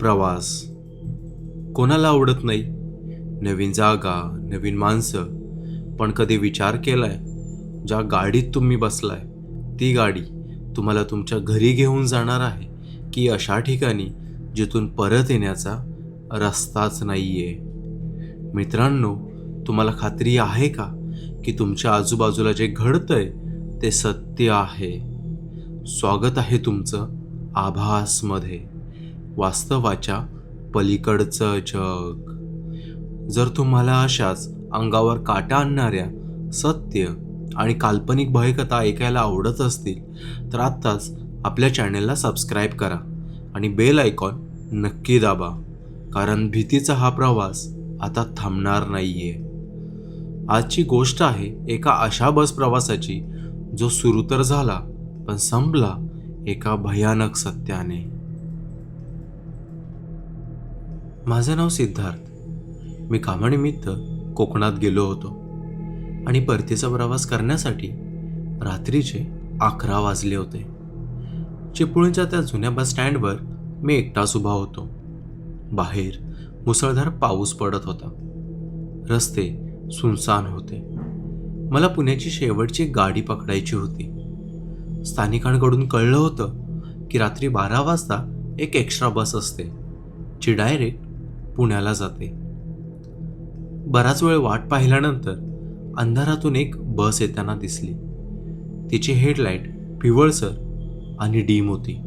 प्रवास कोणाला आवडत नाही? नवीन जागा, नवीन माणसं. पण कधी विचार केलाय, ज्या गाडीत तुम्ही बसलाय ती गाडी तुम्हाला तुमच्या घरी घेऊन जाणार आहे, की अशा ठिकाणी जिथून परत येण्याचा रस्ताच नाहीये? मित्रांनो, तुम्हाला खात्री आहे का की तुमच्या आजूबाजूला जे घडतंय ते सत्य आहे? स्वागत आहे तुमचं आभासमध्ये, वास्तवाच्या पलीकडचं जग. जर तुम्हाला अशाच अंगावर काटा आणणाऱ्या सत्य आणि काल्पनिक भयकथा ऐकायला आवडत असतील तर आत्ताच आपल्या चॅनेलला सबस्क्राईब करा आणि बेल आयकॉन नक्की दाबा, कारण भीतीचा हा प्रवास आता थांबणार नाहीये. आजची गोष्ट आहे एका अशा बस प्रवासाची जो सुरू तर झाला पण संपला एका भयानक सत्याने. माझं नाव सिद्धार्थ. मी कामानिमित्त कोकणात गेलो होतो आणि परतीचा प्रवास करण्यासाठी रात्रीचे 11 वाजले होते. चिपळूणच्या त्या जुन्या बस स्टँडवर मी एकटाच उभा होतो. बाहेर मुसळधार पाऊस पडत होता. रस्ते सुनसान होते. मला पुण्याची शेवटची गाडी पकडायची होती. स्थानिकांकडून कळलं होतं की रात्री 12 वाजता एक एक्स्ट्रा बस असते जी डायरेक्ट पुण्याला जाते. बराच वेळ वाट पाहिल्यानंतर अंधारातून एक बस येताना दिसली. तिची हेडलाईट पिवळसर आणि डीम होती.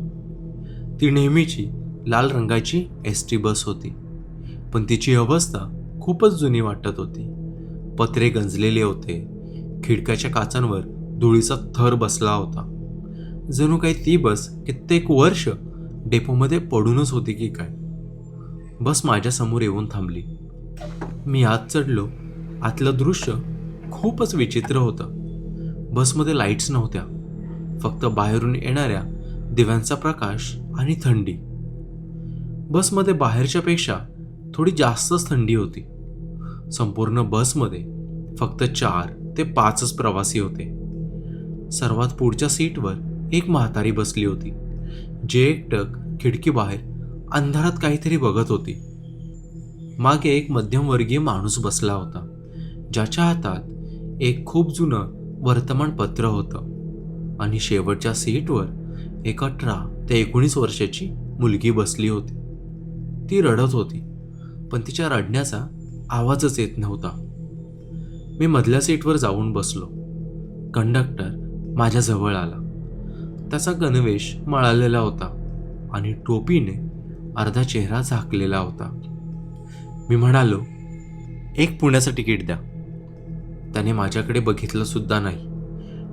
ती नेहमीची लाल रंगाची एसटी बस होती, पण तिची अवस्था खूपच जुनी वाटत होती. पत्रे गंजलेले होते. खिडक्याच्या काचांवर धुळीचा थर बसला होता. जणू काही ती बस कित्येक वर्ष डेपोमध्ये पडूनच होती की काय. बस माझ्यासमोर येऊन थांबली. मी आत चढलो. आतलं दृश्य खूपच विचित्र होतं. बसमध्ये लाईट्स नव्हत्या, फक्त बाहेरून येणाऱ्या दिव्यांचा प्रकाश आणि थंडी. बसमध्ये बाहेरच्यापेक्षा थोडी जास्तच थंडी होती. संपूर्ण बसमध्ये फक्त 4 ते 5च प्रवासी होते. सर्वात पुढच्या सीटवर एक म्हातारी बसली होती, जी एकटक खिडकीबाहेर अंधारात काहीतरी बघत होती. मागे एक मध्यमवर्गीय माणूस बसला होता, ज्याच्या हातात एक खूप जुनं वर्तमानपत्र होतं आणि शेवटच्या सीटवर एक 18 ते 19 वर्षाची मुलगी बसली होती. ती रडत होती, पण तिच्या रडण्याचा आवाजच येत नव्हता. मी मधल्या सीटवर जाऊन बसलो. कंडक्टर माझ्या जवळ आला. त्याचा गणवेश मळालेला होता आणि टोपीने अर्धा चेहरा झाकलेला होता. मी म्हणालो, "एक पुण्याचं तिकीट द्या." त्याने माझ्याकडे बघितलं सुद्धा नाही.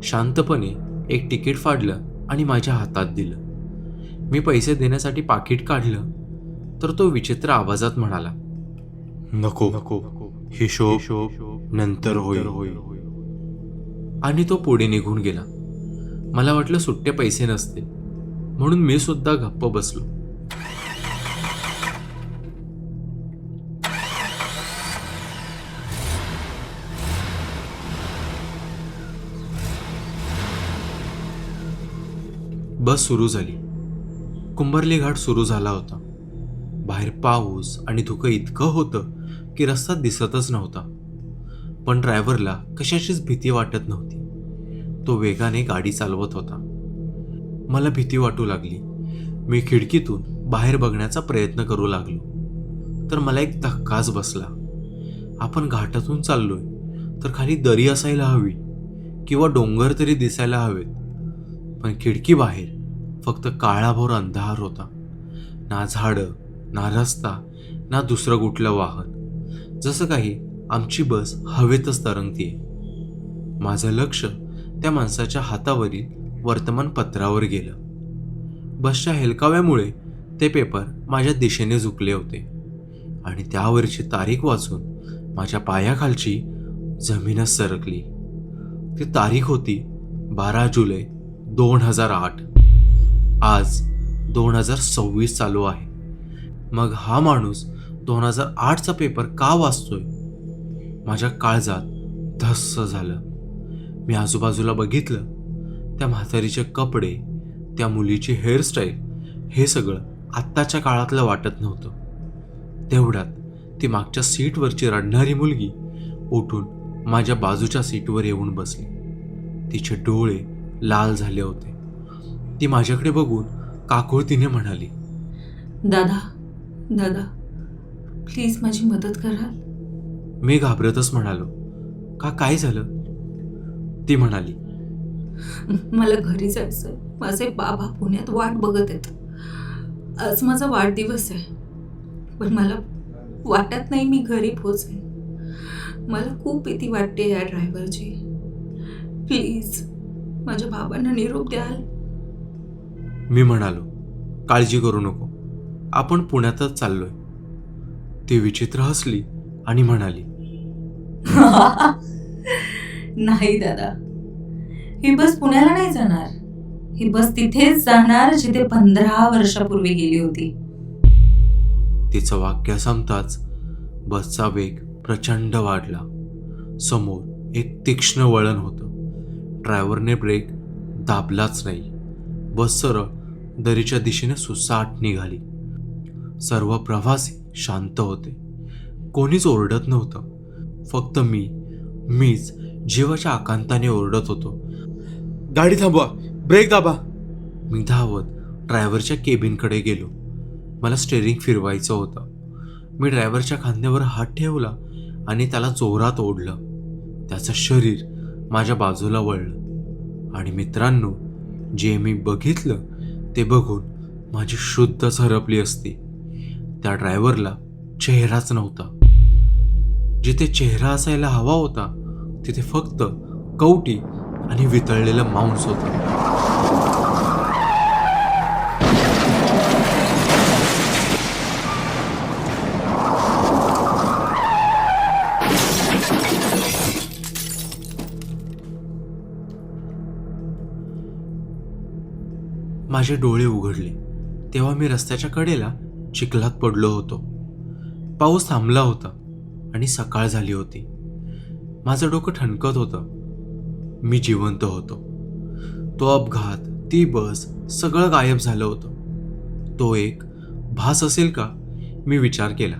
शांतपणे एक तिकीट फाडलं आणि माझ्या हातात दिलं. मी पैसे देण्यासाठी पाकिट काढलं तर तो विचित्र आवाजात म्हणाला, "नको नको, हिशोब नंतर होईल." आणि तो पुढे निघून गेला. मला वाटलं सुट्टे पैसे नसतील, म्हणून मी सुद्धा गप्प बसलो. बस सुरू झाली. कुंभारली घाट सुरू झाला होता. बाहेर पाऊस आणि धुकं इतकं होतं की रस्ता दिसतच नव्हता. पण ड्रायव्हरला कशाचीच भीती वाटत नव्हती. तो वेगाने गाडी चालवत होता. मला भीती वाटू लागली. मी खिडकीतून बाहेर बघण्याचा प्रयत्न करू लागलो, तर मला एक धक्काच बसला. आपण घाटातून चाललोय तर खाली दरी असायला हवी किंवा डोंगर तरी दिसायला हवेत, पण खिडकी बाहेर फक्त काळाभोर अंधार होता. ना झाडं, ना रस्ता, ना दुसरं कुठलं वाहन. जसं काही आमची बस हवेतच तरंगतीये. माझं लक्ष त्या माणसाच्या हातावरील वर्तमानपत्रावर गेलं. बसच्या हेलकाव्यामुळे ते पेपर माझ्या दिशेने झुकले होते आणि त्यावरची तारीख वाचून माझ्या पायाखालची जमीनच सरकली. ती तारीख होती 12 जुलै 2008. आज 2026 चालू आहे. मग हा माणूस 2008चा पेपर का वाचतोय? माझ्या काळजात धस्स झालं. मी आजूबाजूला बघितलं. त्या म्हातारीचे कपडे, त्या मुलीची हेअरस्टाईल, हे सगळं आत्ताच्या काळातलं वाटत नव्हतं. तेवढ्यात ती मागच्या सीटवरची रडणारी मुलगी उठून माझ्या बाजूच्या सीटवर येऊन बसली. तिचे डोळे लाल झाले होते. ती माझ्याकडे बघून काकुळतीने म्हणाली, दादा दादा प्लीज माझी मदत कराल? मी घाबरतच म्हणालो, का काय झालं? ती म्हणाली, मला घरी जायचं. माझे बाबा पुण्यात वाट बघत आहेत. आज माझा वाढदिवस आहे, पण मला वाटत नाही मी घरी पोहोचेन. मला खूप भीती वाटते या ड्रायव्हरची. प्लीज माझ्या बाबांना निरोप द्याल? मी म्हणालो, काळजी करू नको, आपण पुण्यातच चाललोय. ती विचित्र हसली आणि म्हणाली, नाही दादा, ही बस पुण्याला नाही जाणार. ही बस तिथेच जाणार जिथे 15 वर्षापूर्वी गेली होती. तिचं वाक्य संपताच बसचा वेग प्रचंड वाढला. समोर एक तीक्ष्ण वळण होतं. ड्रायव्हरने ब्रेक दाबलाच नाही. बस सरळ दरीच्या दिशेने सुसाट निघाली. सर्व प्रवासी शांत होते. कोणीच ओरडत नव्हतं. फक्त मीच जीवाच्या आकांताने ओरडत होतो, गाडी थांबवा, ब्रेक दाबा. मी धावत ड्रायव्हरच्या केबिनकडे गेलो. मला स्टेअरिंग फिरवायचं होतं. मी ड्रायव्हरच्या खांद्यावर हात ठेवला आणि त्याला जोरात ओढलं. त्याचं शरीर माझ्या बाजूला वळलं आणि मित्रांनो, जे मी बघितलं ते बघून माझी शुद्धच हरपली असती. त्या ड्रायव्हरला चेहराच नव्हता. जिथे चेहरा असायला हवा होता तिथे फक्त कवटी आणि वितळलेलं मांस होतं. माझे डोळे उघडले तेव्हा मी रस्त्याच्या कडेला चिखलात पडलो होतो. पाऊस थांबला होता आणि सकाळ झाली होती. माझं डोकं ठणकत होतं. मी जिवंत होतो. तो अपघात, ती बस, सगळं गायब झालं होतं. तो एक भास असेल का, मी विचार केला.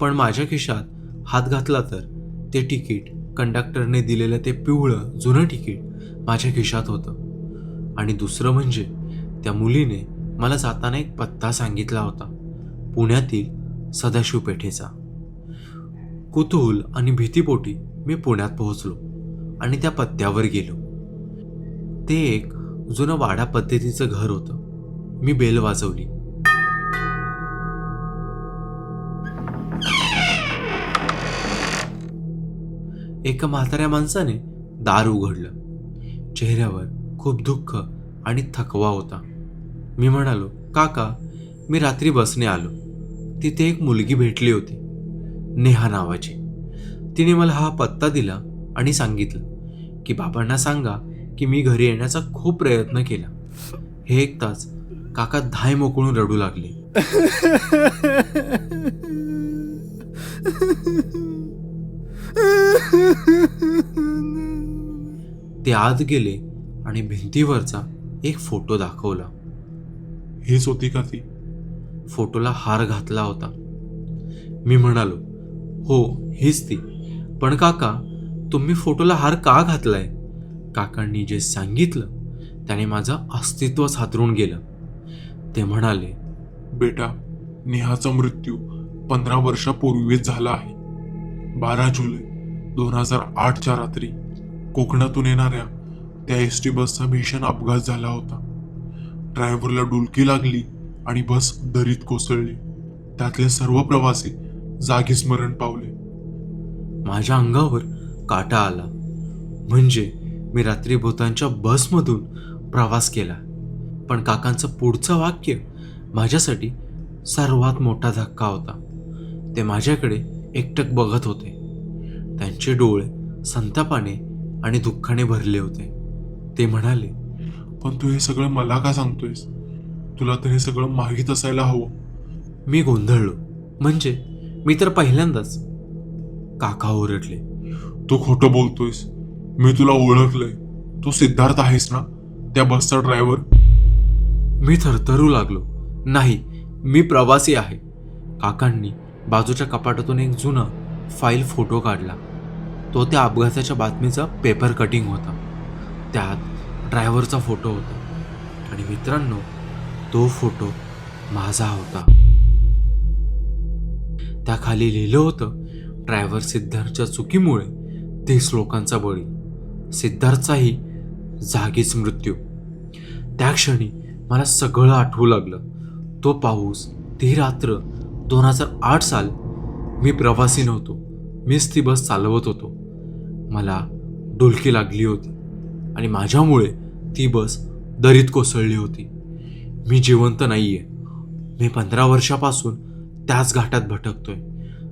पण माझ्या खिशात हात घातला तर ते तिकीट, कंडक्टरने दिलेलं ते पिवळं जुनं तिकीट माझ्या खिशात होतं. आणि दुसरं म्हणजे त्या मुलीने मला जाताना एक पत्ता सांगितला होता, पुण्यातील सदाशिव पेठेचा. कुतूहल आणि भीतीपोटी मी पुण्यात पोहोचलो आणि त्या पत्त्यावर गेलो. ते एक जुनं वाडा पद्धतीचं घर होतं. मी बेल वाजवली. एका म्हाताऱ्या माणसाने दार उघडलं. चेहऱ्यावर खूप दुःख आणि थकवा होता. मी म्हणालो, काका, मी रात्री बसने आलो. तिथे एक मुलगी भेटली होती, नेहा नावाची. तिने मला हा पत्ता दिला आणि सांगितलं की बाबांना सांगा की मी घरी येण्याचा खूप प्रयत्न केला. हे ऐकताच काका धाय मोकळून रडू लागले. ते आत गेले आणि भिंतीवरचा एक फोटो दाखवला. हीच होती का ती? फोटोला हार घातला होता. मी म्हणालो, हो, हीच ती. पण काका, तुम्ही फोटोला हार का घातलाय? काकांनी जे सांगितलं त्याने माझं अस्तित्वच हातरून गेलं. ते म्हणाले, बेटा, नेहाचा मृत्यू 15 वर्षापूर्वीच झाला आहे. 12 जुलै 2008च्या रात्री कोकणातून येणाऱ्या त्या एसटी बसचा भीषण अपघात झाला होता. ड्रायव्हरला डुलकी लागली आणि बस दरीत कोसळली. त्यातले सर्व प्रवासी जागीच मरण पावले. माझ्या अंगावर काटा आला. म्हणजे मी रात्री भूतांच्या बसमधून प्रवास केला. पण काकांचं पुढचं वाक्य माझ्यासाठी सर्वात मोठा धक्का होता. ते माझ्याकडे एकटक बघत होते. त्यांचे डोळे संतापाने आणि दुःखाने भरले होते. ते म्हणाले, पण तू हे सगळं मला का सांगतोयस? तुला तर हे सगळं माहीत असायला हवं. मी गोंधळलो. म्हणजे मी तर पहिल्यांदाच. काका ओरडले, तू खोटं बोलतोयस. मी तुला ओळखलंय. तू सिद्धार्थ आहेस ना, त्या बसचा ड्रायव्हर? मी थरथरू लागलो. नाही, मी प्रवासी आहे. काकांनी बाजूच्या कपाटातून एक जुना फाईल फोटो काढला. तो त्या अपघाताच्या बातमीचा पेपर कटिंग होता. त्यात ड्रायव्हरचा फोटो होता आणि मित्रांनो, तो फोटो माझा होता. त्याखाली लिहिलं होतं, ड्रायव्हर सिद्धार्थच्या चुकीमुळे 30 लोकांचा बळी, सिद्धार्थचाही जागीच मृत्यू. त्या क्षणी मला सगळं आठवू लागलं. तो पाऊस, ती रात्र, 2008 साल. मी प्रवासी नव्हतो, मीच ती बस चालवत होतो. मला डुलकी लागली होती आणि माझ्यामुळे ती बस दरीत कोसळली होती. मी जिवंत नाहीये. मी 15 वर्षापासून त्याच घाटात भटकतोय.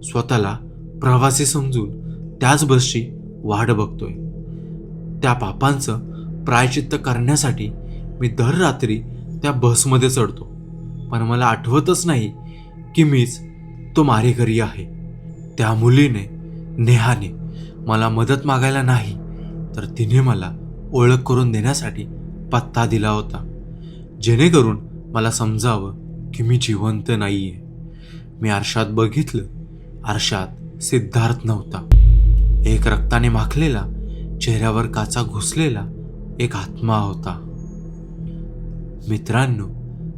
स्वतःला प्रवासी समजून त्याच बसची वाट बघतोय. त्या पापांचं प्रायचित्त करण्यासाठी मी दर रात्री त्या बसमध्ये चढतो. पण मला आठवतच नाही की मीच तो मारेकरी आहे. त्या मुलीने, नेहाने मला मदत मागायला नाही, तर तिने मला ओळख करून देण्यासाठी पत्ता दिला होता, जेणेकरून मला समजावं की मी जिवंत नाहीये. मी आरशात बघितलं. आरशात सिद्धार्थ नव्हता. एक रक्ताने माखलेला, चेहऱ्यावर काचा घुसलेला एक आत्मा होता. मित्रांनो,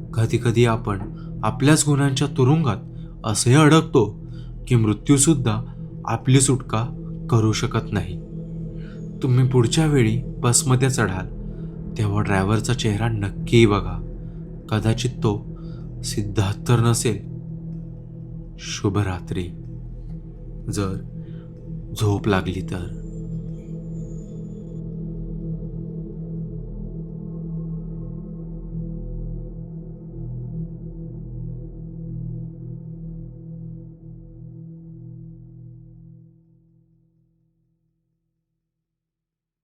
कधी कधी आपण आपल्याच गुन्ह्यांच्या तुरुंगात असे अडकतो की मृत्यूसुद्धा आपली सुटका करू शकत नाही. तुम्ही पुढच्या वेळी बसमध्ये चढाल तेव्हा ड्रायव्हरचा चेहरा नक्की बघा. कदाचित तो सिद्धार्थ तर नसेल. शुभरात्री. जर झोप लागली तर.